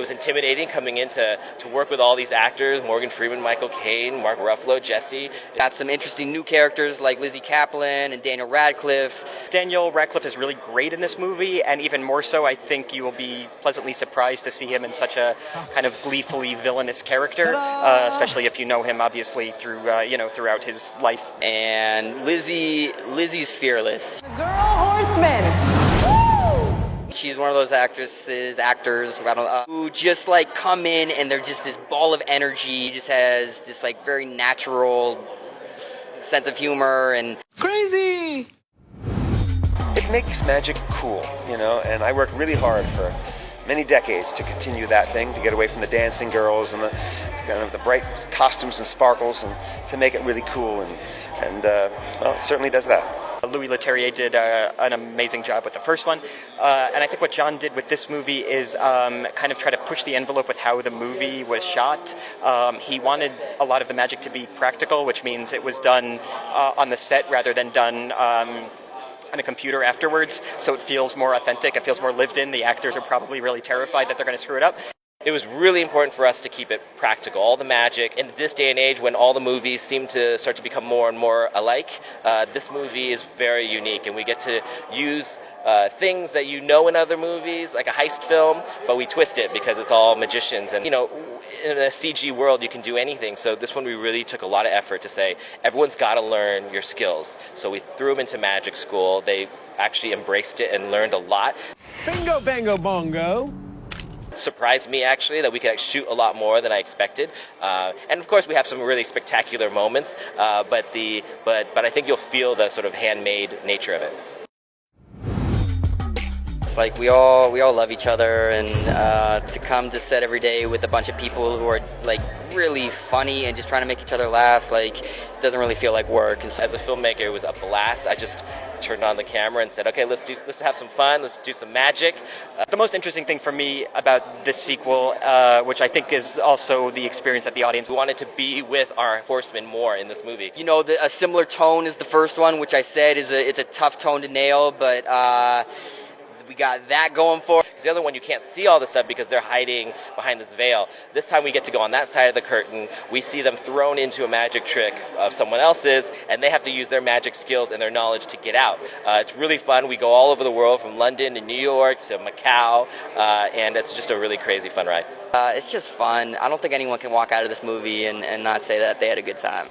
was intimidating coming in to work with all these actors, Morgan Freeman, Michael Caine, Mark Ruffalo, Jesse. Got some interesting new characters like Lizzie Kaplan and Daniel Radcliffe. Daniel Radcliffe is really great in this movie, and even more so, I think you will be pleasantly surprised to see him in such a kind of gleefully villainous character, especially if you know him, obviously, through throughout his life. And Lizzie's fearless. The girl horseman. She's one of those actors, who just like come in and they're just this ball of energy. Just has this like very natural sense of humor and Crazy. It makes magic cool, you know, and I worked really hard for many decades to continue that thing, to get away from the dancing girls and the kind of the bright costumes and sparkles, and to make it really cool, and well, it certainly does that. Louis Leterrier did an amazing job with the first one, and I think what John did with this movie is kind of try to push the envelope with how the movie was shot. He wanted a lot of the magic to be practical, which means it was done on the set rather than done on a computer afterwards, so it feels more authentic, it feels more lived in. The actors are probably really terrified that they're going to screw it up. It was really important for us to keep it practical. All the magic, in this day and age when all the movies seem to start to become more and more alike, this movie is very unique, and we get to use things that you know in other movies, like a heist film, but we twist it because it's all magicians. And, you know, in a CG world, you can do anything. So this one, we really took a lot of effort to say, everyone's got to learn your skills. So we threw them into magic school. They actually embraced it and learned a lot. Bingo, bango, bongo. Surprised me actually that we could shoot a lot more than I expected, and of course we have some really spectacular moments, but I think you'll feel the sort of handmade nature of it. it's like we all love each other, and to come to set every day with a bunch of people who are like really funny and just trying to make each other laugh, like it doesn't really feel like work. As a filmmaker, it was a blast. I just turned on the camera and said, okay, let's have some fun, let's do some magic. The most interesting thing for me about this sequel, which I think is also the experience that the audience wanted to be with our horsemen more in this movie. You know, a similar tone as the first one, which I said it's a tough tone to nail, but we got that going for us. The other one, you can't see all the stuff because they're hiding behind this veil. This time we get to go on that side of the curtain. We see them thrown into a magic trick of someone else's, and they have to use their magic skills and their knowledge to get out. It's really fun. We go all over the world, from London to New York to Macau, and it's just a really crazy fun ride. It's just fun. I don't think anyone can walk out of this movie and not say that they had a good time.